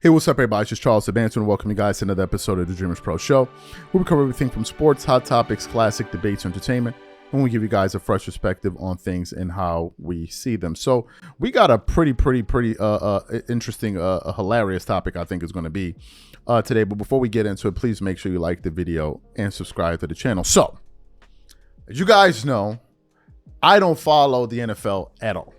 Hey, what's up, everybody? It's just Charles Sabantu, and welcome you guys to another episode of the Dreamers Pro Show, where we cover everything from sports, hot topics, classic debates, entertainment, and we give you guys a fresh perspective on things and how we see them. So we got a pretty interesting, hilarious topic I think is going to be today. But before we get into it, please make sure you like the video and subscribe to the channel. So, as you guys know, I don't follow the NFL at all.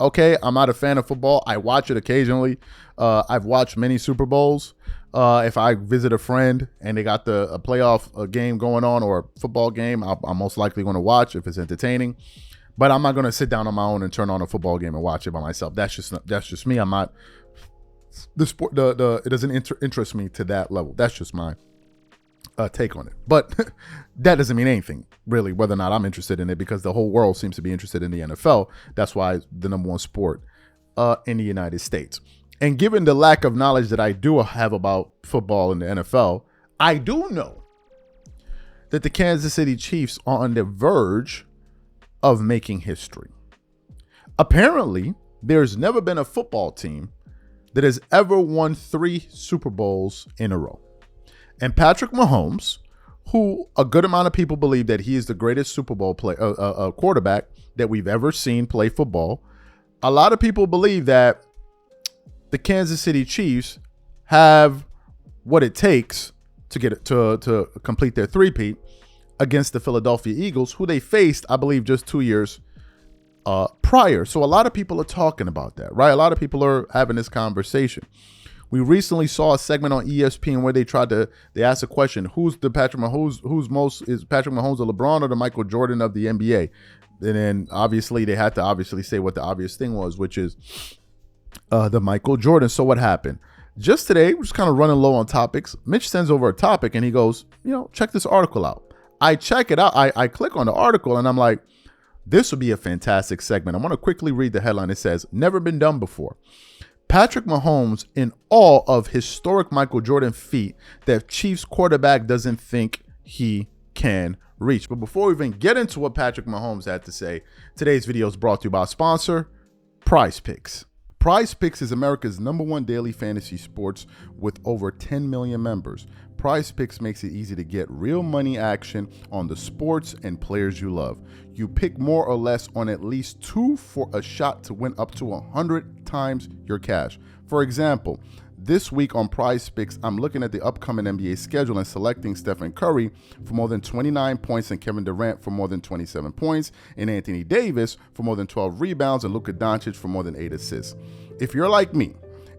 Okay, I'm not a fan of football. I watch it occasionally. I've watched many Super Bowls. If I visit a friend and they got a playoff game going on or a football game, I'm most likely going to watch if it's entertaining. But I'm not going to sit down on my own and turn on a football game and watch it by myself. That's just me. I'm not the sport. It doesn't interest me to that level. That's just my take on it. But that doesn't mean anything, really, whether or not I'm interested in it, because the whole world seems to be interested in the NFL. That's why it's the number one sport in the United States. And given the lack of knowledge that I do have about football in the NFL, I do know that the Kansas City Chiefs are on the verge of making history. Apparently, there's never been a football team that has ever won 3 Super Bowls in a row. And Patrick Mahomes, who a good amount of people believe that he is the greatest Super Bowl quarterback that we've ever seen play football, a lot of people believe that the Kansas City Chiefs have what it takes to get it to complete their three-peat against the Philadelphia Eagles, who they faced, I believe, just 2 years prior. So a lot of people are talking about that, right? A lot of people are having this conversation. We recently saw a segment on ESPN where they asked a question: Who's Patrick Mahomes? Is Patrick Mahomes the LeBron or the Michael Jordan of the NBA? And then obviously they had to say what the obvious thing was, which is the Michael Jordan. So what happened? Just today, we're just kind of running low on topics. Mitch sends over a topic and he goes, check this article out. I check it out. I click on the article and I'm like, this would be a fantastic segment. I want to quickly read the headline. It says, "Never been done before. Patrick Mahomes in awe of historic Michael Jordan feat that Chiefs quarterback doesn't think he can reach." But before we even get into what Patrick Mahomes had to say, today's video is brought to you by our sponsor, Prize Picks. Prize Picks is America's #1 daily fantasy sports with over 10 million members. Prize Picks makes it easy to get real money action on the sports and players you love. You pick more or less on at least 2 for a shot to win up to 100 times your cash. For example, this week on Prize Picks, I'm looking at the upcoming NBA schedule and selecting Stephen Curry for more than 29 points and Kevin Durant for more than 27 points and Anthony Davis for more than 12 rebounds and Luka Doncic for more than 8 assists. If you're like me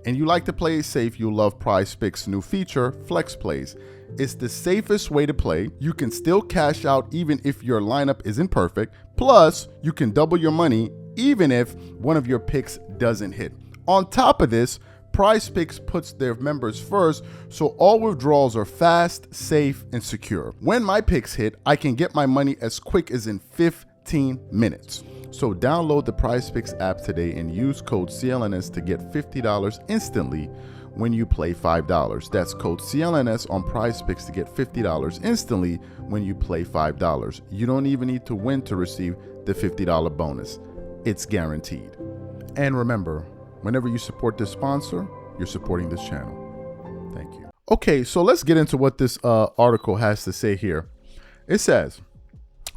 and you like to play it safe, you'll love Prize Picks' new feature, Flex Plays. It's the safest way to play. You can still cash out even if your lineup isn't perfect. Plus, you can double your money even if one of your picks doesn't hit. On top of this, Prize Picks puts their members first, so all withdrawals are fast, safe, and secure. When my picks hit, I can get my money as quick as in 15 minutes. So download the Prize Picks app today and use code CLNS to get $50 instantly when you play $5. That's code CLNS on Prize Picks to get $50 instantly when you play $5. You don't even need to win to receive the $50 bonus. It's guaranteed. And remember, whenever you support this sponsor, you're supporting this channel. Thank you. Okay, so let's get into what this article has to say here. It says,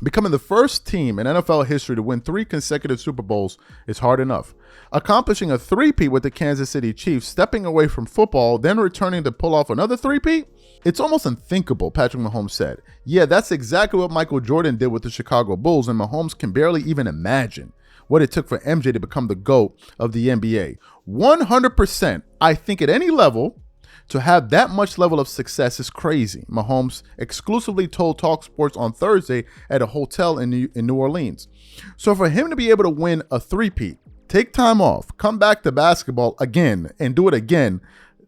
becoming the first team in NFL history to win 3 consecutive Super Bowls is hard enough. Accomplishing a three-peat with the Kansas City Chiefs, stepping away from football, then returning to pull off another three-peat? It's almost unthinkable, Patrick Mahomes said. Yeah, that's exactly what Michael Jordan did with the Chicago Bulls, and Mahomes can barely even imagine what it took for MJ to become the GOAT of the NBA. 100%, I think at any level, to have that much level of success is crazy, Mahomes exclusively told TalkSports on Thursday at a hotel in New Orleans. So for him to be able to win a three-peat, take time off, come back to basketball again, and do it again,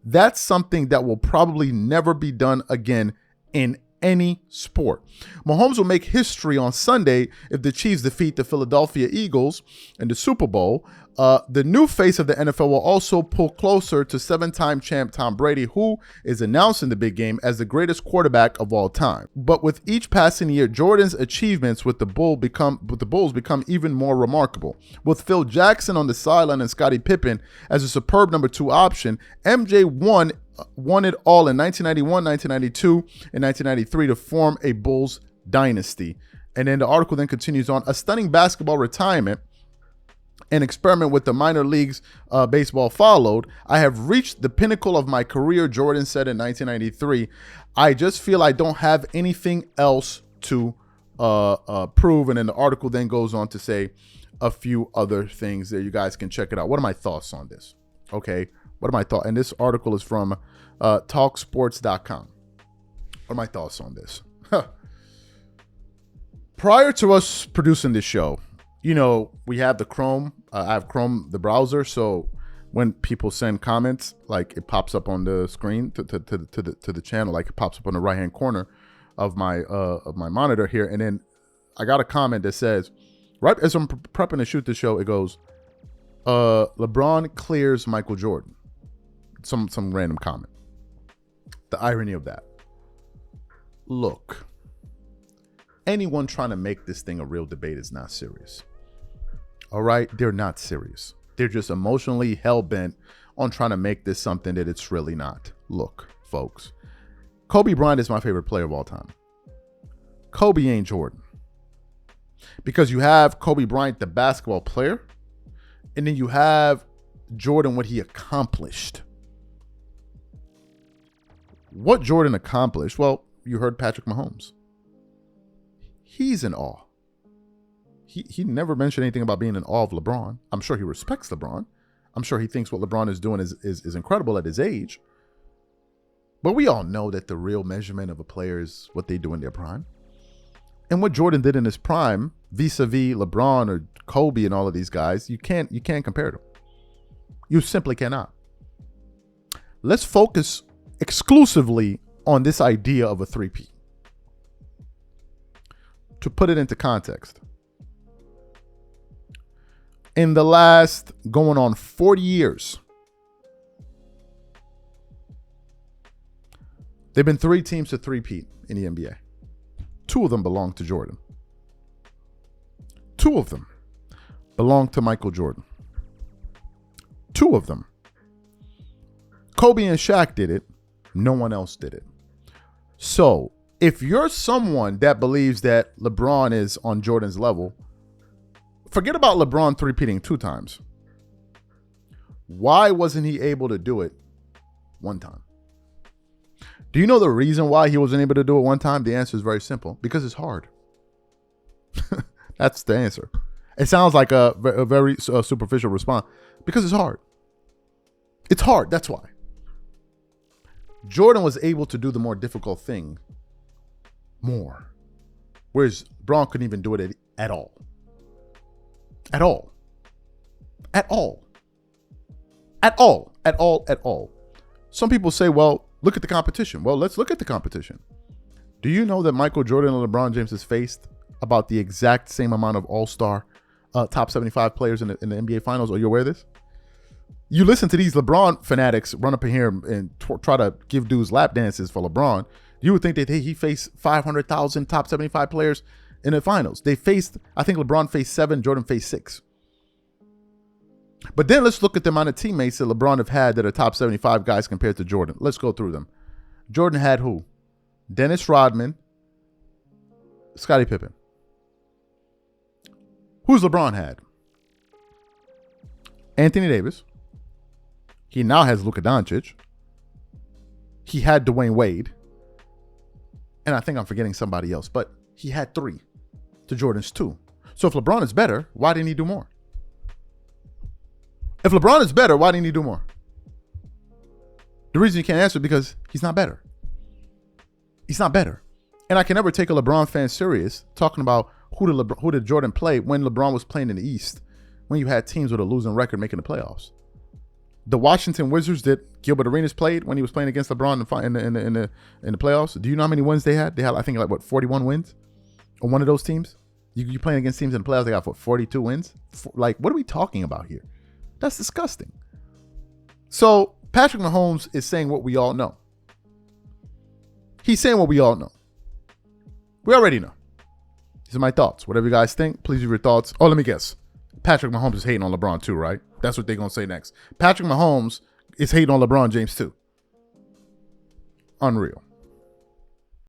that's something that will probably never be done again in any sport. Mahomes will make history on Sunday if the Chiefs defeat the Philadelphia Eagles in the Super Bowl. The new face of the NFL will also pull closer to 7-time champ Tom Brady, who is announced in the big game as the greatest quarterback of all time. But with each passing year, Jordan's achievements with the Bulls become even more remarkable. With Phil Jackson on the sideline and Scottie Pippen as a superb number 2 option, MJ won it all in 1991, 1992, and 1993 to form a Bulls dynasty. And then the article then continues on. A stunning basketball retirement and experiment with the minor leagues baseball followed. I have reached the pinnacle of my career, Jordan said in 1993. I just feel I don't have anything else to prove. And then the article then goes on to say a few other things there. You guys can check it out. What are my thoughts on this? Okay. What are my thoughts? And this article is from talksports.com. What are my thoughts on this? Prior to us producing this show, you know, we have the Chrome. I have Chrome, the browser. So when people send comments, like it pops up on the screen to the channel, like it pops up on the right hand corner of my monitor here. And then I got a comment that says, right as I'm prepping to shoot the show, it goes, LeBron clears Michael Jordan. Some random comment. The irony of that. Look, anyone trying to make this thing a real debate is not serious. All right? They're not serious. They're just emotionally hell-bent on trying to make this something that it's really not. Look, folks, Kobe Bryant is my favorite player of all time. Kobe ain't Jordan. Because you have Kobe Bryant, the basketball player, and then you have Jordan, what he accomplished. What Jordan accomplished? Well, you heard Patrick Mahomes. He's in awe. He never mentioned anything about being in awe of LeBron. I'm sure he respects LeBron. I'm sure he thinks what LeBron is doing is incredible at his age. But we all know that the real measurement of a player is what they do in their prime. And what Jordan did in his prime, vis-a-vis LeBron or Kobe and all of these guys, you can't compare them. You simply cannot. Let's focus exclusively on this idea of a three-peat. To put it into context, in the last going on 40 years, there have been 3 teams to three-peat in the NBA. 2 of them belong to Jordan. 2 of them belong to Michael Jordan. 2 of them. Kobe and Shaq did it. No one else did it. So if you're someone that believes that LeBron is on Jordan's level, forget about LeBron three-peating 2 times. Why wasn't he able to do it 1 time? Do you know the reason why he wasn't able to do it 1 time? The answer is very simple. Because it's hard. That's the answer. It sounds like a very superficial response. Because it's hard. It's hard. That's why. Jordan was able to do the more difficult thing more. Whereas LeBron couldn't even do it at all. At all. At all. At all. At all. At all. Some people say, well, look at the competition. Well, let's look at the competition. Do you know that Michael Jordan and LeBron James has faced about the exact same amount of all-star top 75 players in the NBA Finals? Are you aware of this? You listen to these LeBron fanatics run up in here and try to give dudes lap dances for LeBron. You would think that he faced 500,000 top 75 players in the finals. They faced, I think LeBron faced 7, Jordan faced 6. But then let's look at the amount of teammates that LeBron have had that are top 75 guys compared to Jordan. Let's go through them. Jordan had who? Dennis Rodman, Scottie Pippen. Who's LeBron had? Anthony Davis. He now has Luka Doncic. He had Dwayne Wade. And I think I'm forgetting somebody else, but he had 3 to Jordan's 2. So if LeBron is better, why didn't he do more? If LeBron is better, why didn't he do more? The reason you can't answer is because he's not better. He's not better. And I can never take a LeBron fan serious talking about who did Jordan play when LeBron was playing in the East, when you had teams with a losing record making the playoffs. The Washington Wizards that Gilbert Arenas played when he was playing against LeBron in the playoffs. Do you know how many wins they had? They had, I think, 41 wins on one of those teams. You playing against teams in the playoffs, they got 42 wins. What are we talking about here? That's disgusting. So Patrick Mahomes is saying what we all know. He's saying what we all know. We already know. These are my thoughts. Whatever you guys think, please leave your thoughts. Oh, let me guess. Patrick Mahomes is hating on LeBron too, right? That's what they're going to say next. Patrick Mahomes is hating on LeBron James too. Unreal.